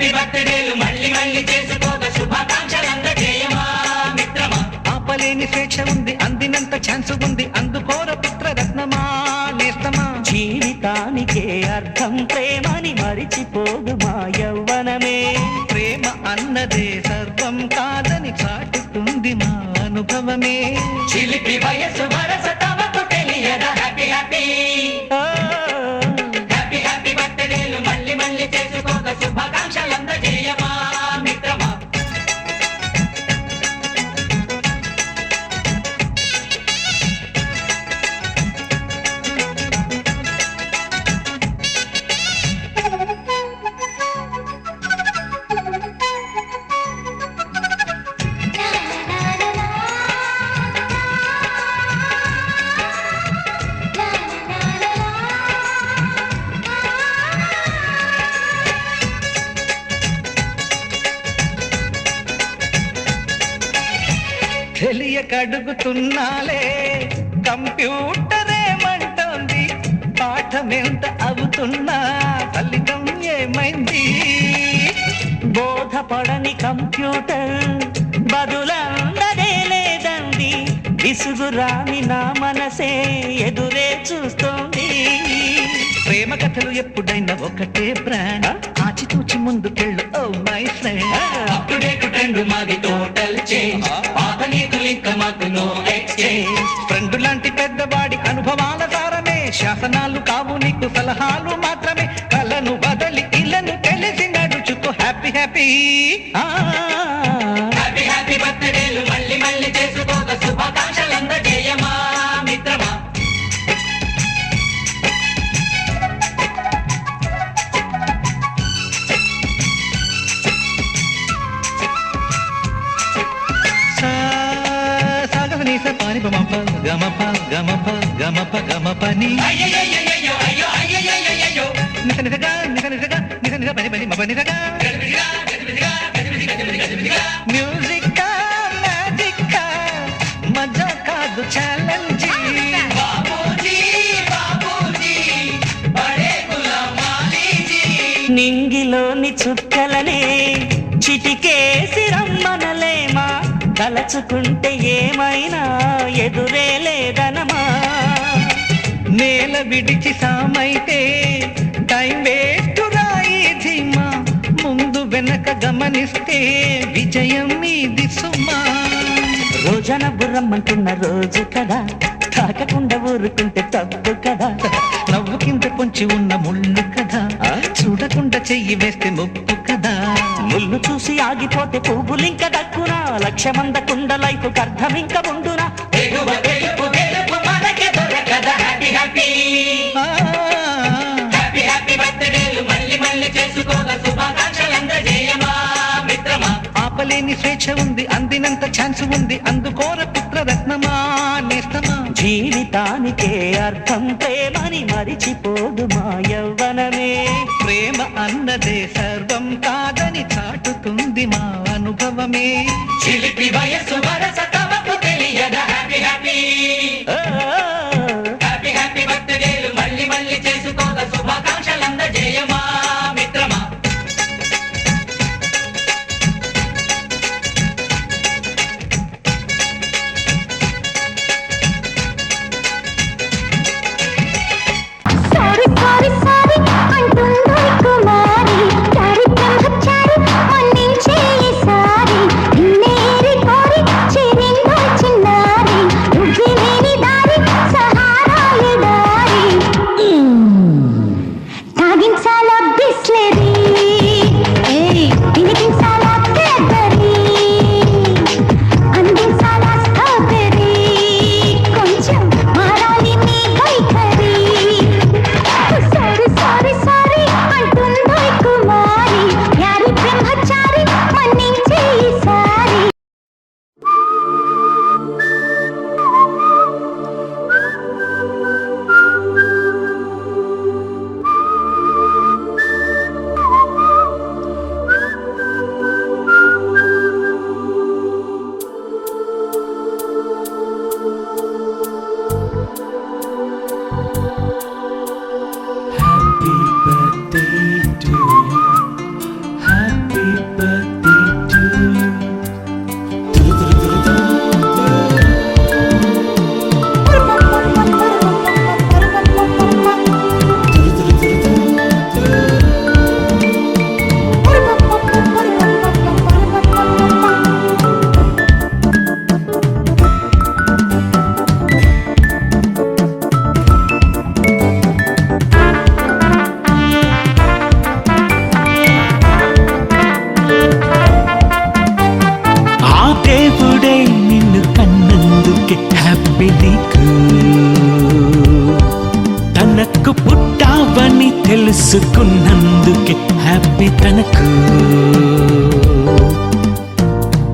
Happy బర్త్డేలు మళ్ళీ మళ్ళీ చేసుకోక శుభాకాంక్షలందజేయమా మిత్రమా. ఆపలేని స్వేచ్ఛ ఉంది, అందినంత ఛాన్స్ ఉంది, అందుకోర పుత్రరత్నమా నేస్తమా. జీవితానికే అర్థం ప్రేమని మరిచిపోదు మా యవ్వనమే. ప్రేమ అన్నదే సర్వం కాదని చాటుతుంది మా అనుభవమే. చిలిపి వయసు వరస తమకు తెలియదా హ్యాపీ హ్యాపీ హ్యాపీ హ్యాపీ బర్త్డేలు మళ్ళీ మళ్ళీ చేసుకోక శుభాకాంక్షలందజేయమా మిత్రమా. తెలియకడుగుతున్నాలే కంప్యూటరేమంటోంది, పాఠమెంత అవుతున్నా ఫలితం ఏమైంది. బోధపడని కంప్యూటర్ బదులందరే లేదండి. విసుగురాని నా మనసే ఎదురే చూస్తోంది. ప్రేమ కథలు ఎప్పుడైనా ఒకటే బ్రాండ్, ఆచితూచి ముందుకెళ్ళు oh my friend. Up to date trend మాది టోటల్ చేంజ్, పాత నీతులు ఇంకా మాకు నో ఎక్స్చేంజ్. ఫ్రెండ్ లాంటి పెద్దవాడి అనుభవాల సారమే, శాసనాలు కావు నీకు సలహాలు మాత్రమే. కలను బదలి ఇలను తెలిసి నడుచుకో హ్యాపీ హ్యాపీ హ్యాపీ హ్యాపీ బర్త్డేలు మళ్ళీ మళ్ళీ చేసుకోక శుభాకాంక్షలందజేయమా మిత్రమా. సాగనీస పాని బమప గమప గమప గమప గమపని అయ్యయ్యయ్యయ్యో అయ్యో అయ్యయ్యయ్యయ్యో నిస నిసగా నిస నిసగా నిస నిస పని పని మప నిసగా. గజిబిజిగా గజిబిజిగా గజిబిజి గజిబిజిగా. మ్యూజిక్ మ్యాజిక్ మజా కాదు ఛాలెంజ్. బాబూజీ బాబూజీ బడే గులాం వాలీజీ. నింగిలోని చుక్కలనే చిటికేసి రమ్మనలేమా. తలచుకుంటే ఏమైనా ఎదురే లేదనమా. నేల విడిచి సామైతే టైం వేస్ట్ రాయి ధీమా. ముందు వెనక గమనిస్తే విజయం మీది సుమా. రోజన బుర్రమ్మంటున్న రోజు కదా, తాకకుండా ఊరుకుంటే తప్పు కదా. నవ్వు కింద పొంచి ఉన్న ముళ్ళు కదా, చూడకుండా చెయ్యి వేస్తే ముప్పు కదా. ముళ్ళు చూసి ఆగిపోతే పువ్వులింక దక్కునా. లక్ష్యమందకుండ లైఫ్ అర్థమింక ఉండునా. ఎగువ గెలుపు గెలుపు మనకే దొరకదా హ్యాపీ హ్యాపీ హ్యాపీ హ్యాపీ బర్త్డేలు మళ్ళీ మళ్ళీ చేసుకోక శుభాకాంక్షలందజేయమా మిత్రమా. ఆపలేని స్వేచ్ఛ ఉంది, అందినంత ఛాన్స్ ఉంది, అందుకోర పుత్రరత్నమా నేస్తమా. జీవితానికే అర్థం ప్రేమని మరిచిపోదు మా యవ్వనమే. ప్రేమ అన్నదే సర్వం కాదని చాటుతుంది మా అనుభవమే. చిలిపి వయసు వరస తమకు తెలియదా హ్యాపీ హ్యాపీ హ్యాపీ హ్యాపీ బర్త్డేలు మళ్ళీ మళ్ళీ చేసుకోక శుభాకాంక్షలందజేయమా మిత్రమా. సారీ సారీ సారీ అంటుందో కుమారి, సారీ బ్రహ్మచారి మన్నించే సారీ. నేరి కోరి చిరి పుట్టావని తెలుసుకున్నందుకే హ్యాపీ తనకు.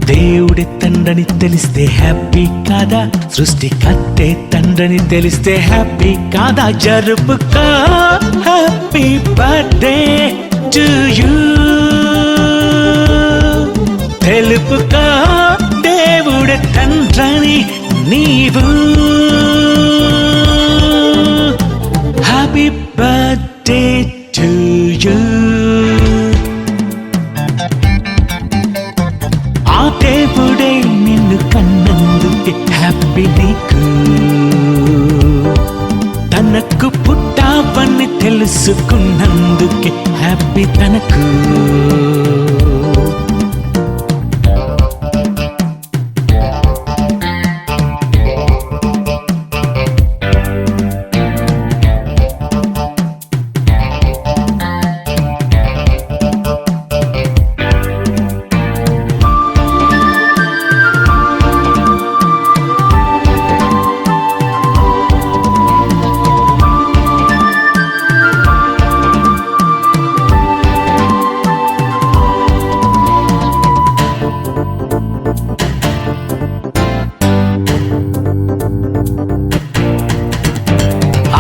దేవుడి తండ్రని తెలిస్తే హ్యాపీ కాదా, సృష్టికర్తే తండ్రని తెలిస్తే హ్యాపీ కాదా? జరుపుకో హ్యాపీ బర్త్డే టు యూ, తెలుపుకో దేవుడి తండ్రని నీవు. Happy birthday to you. ఆ దేవుడే నిన్ను కన్నందుకే హ్యాపీ నీకు. తనకు పుట్టావని తెలుసుకున్నందుకే హ్యాపీ తనకు.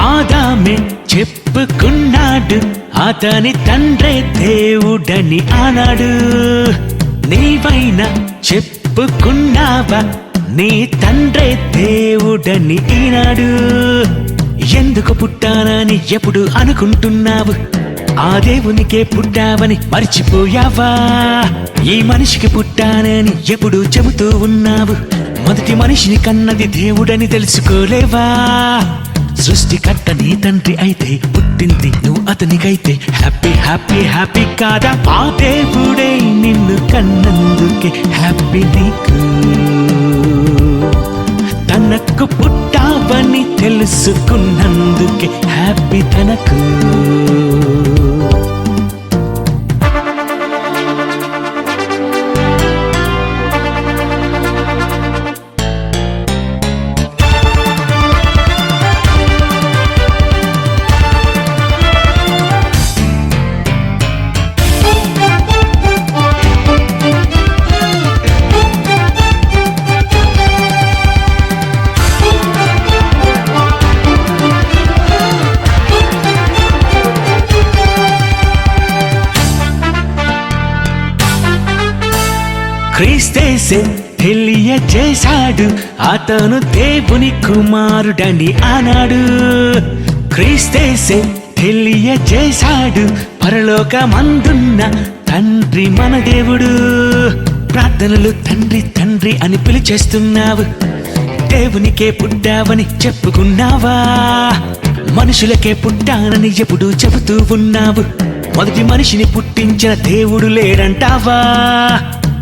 ఆదామే చెప్పుకున్నాడు అతని తండ్రే దేవుడని ఆనాడు. నీవైనా చెప్పుకున్నావా నీ తండ్రే దేవుడని ఈనాడు? ఎందుకు పుట్టానని ఎప్పుడు అనుకుంటున్నావు? ఆ దేవునికే పుట్టావని మర్చిపోయావా? ఈ మనిషికి పుట్టానని ఎప్పుడు చెబుతూ ఉన్నావు. మొదటి మనిషిని కన్నది దేవుడని తెలుసుకోలేవా? సృష్టికర్త నీ తండ్రి అయితే పుట్టింది నువ్వు అతనికైతే హ్యాపీ హ్యాపీ హ్యాపీ కాదా? ఆ దేవుడే నిన్ను కన్నందుకే హ్యాపీ నీకు. తనకు పుట్టావని తెలుసుకున్నందుకే హ్యాపీ తనకు. క్రీస్తేసే తెలియజేశాడు అతను దేవుని కుమారుడని ఆనాడు. క్రీస్తేసే తెలియజేశాడు పరలోకమందున్న తండ్రి మన దేవుడు. ప్రార్థనలు తండ్రి తండ్రి అని పిలిచేస్తున్నావు. దేవునికే పుట్టావని చెప్పుకున్నావా? మనుషులకే పుట్టానని ఎప్పుడు చెబుతూ ఉన్నావు. మొదటి మనిషిని పుట్టించిన దేవుడు లేడంటావా?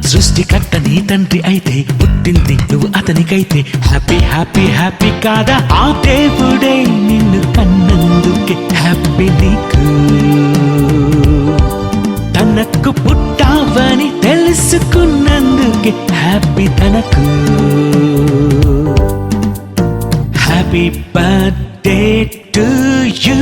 సృష్టికర్త నీ తండ్రి అయితే పుట్టింది నువ్వు అతనికైతే హ్యాపీ హ్యాపీ హ్యాపీ కాదా? ఆ దేవుడే నిన్ను కన్నందుకే హ్యాపీ నీకు. తనకు పుట్టావని తెలుసుకున్నందుకే హ్యాపీ తనకు. Happy birthday to you.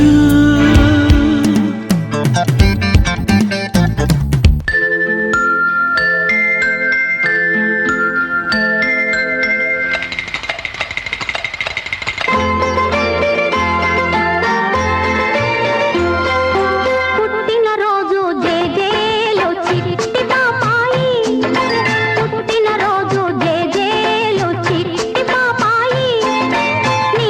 పుట్టినరోజు జేజేలు చిట్టి పాపాయి, నీ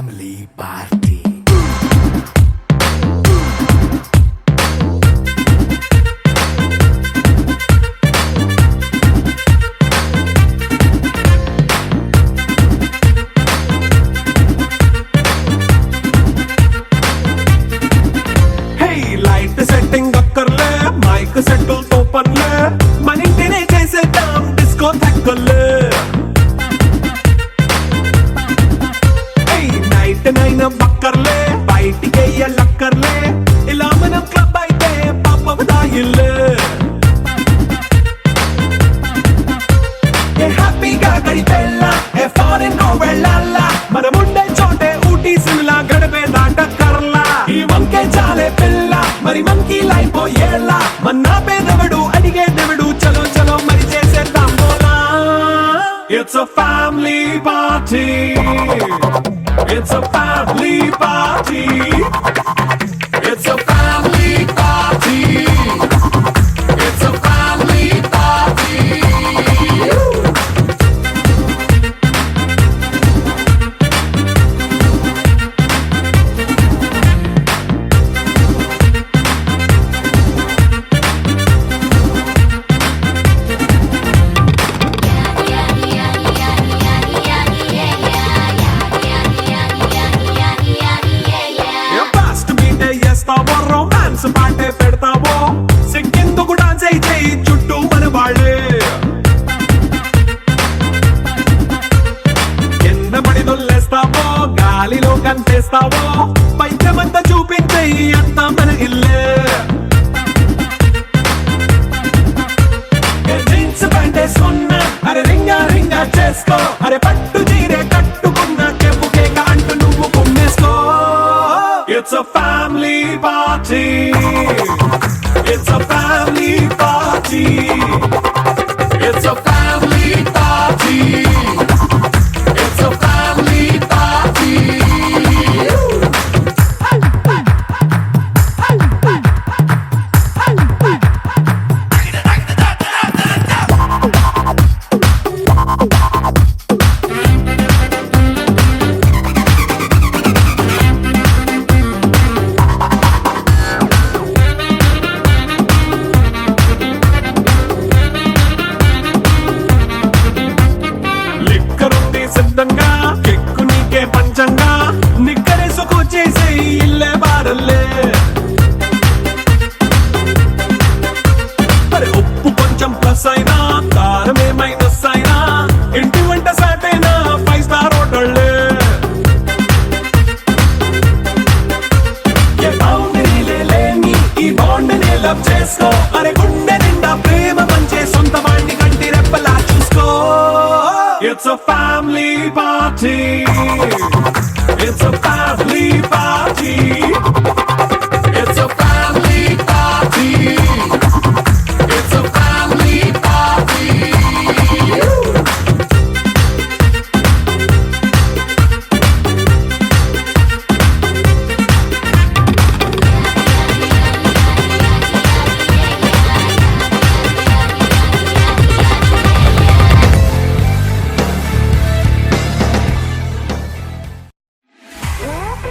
family party. Hey, light setting అక్కర్లే మైక్ సెట్టుల్ తో పనిలే మన ఇంటినే చేసేద్దాం డిస్కో థక్కర్లే నైట్ నైన్ బక్కర్లే బయటికి లక్కర్లే ఇలా మనం క్లబ్ అయితే పాపం దాయిల్లే హ్యాపీగా గడిపెళ్ళా ఏ ఫారెన్ నో వెళ్ళాలా మనం ఉండే చోటే ఊటీ సిమ్లా గడిపే దాటక్కర్లా ఈ వంకే చాలే పిల్ల మరి మంకీ లైఫ్ ఏళ్ళ మన్నా పేదవడు అడిగేదెవడు చలో చలో మరి చేసేద్దాం బోలా it's a family party It's a family party. It's a family party. It's a family party. Romance పాటే పెడతావో సిగ్గెందుకు డాన్స్ అయి చేయి చుట్టూ మన వాళ్ళే కింద పడి దొల్లేస్తావో గాలిలో కంటేస్తావో పైకమంతా చూపించేయి అంతా మన ఇల్లే జీన్స్ ప్యాంట్ వేసుకున్నా అరే రింగా రింగా చేసుకో అరే పట్టు చీరే కట్టుకున్నా చెవు కేక అంటూ నువ్వు కుమ్మేసుకో It's a family party. It's a family party. It's a family party. It's a family party. సిద్ధంగా కెక్కు నీకే పంచంగా నిక్కరేసుకు చేసే ఇల్లే బారల్లే మరి ఉప్పు కొంచెం ప్లస్ అయినా కారమే మైనస్ అయినా ఇంటి వంట సాటైనా 5 స్టార్ హోటళ్ళే ఏ బౌండరీలే లేని ఈ బాండ్ని లవ్ చేసుకో అరే గుండె నిండా ప్రేమ పంచే సొంత వాణ్ణి కంటి రెప్పలా చూసుకో It's a family party. It's a family party. It's a family party. It's a family party. Happy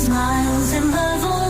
smiles in the voice.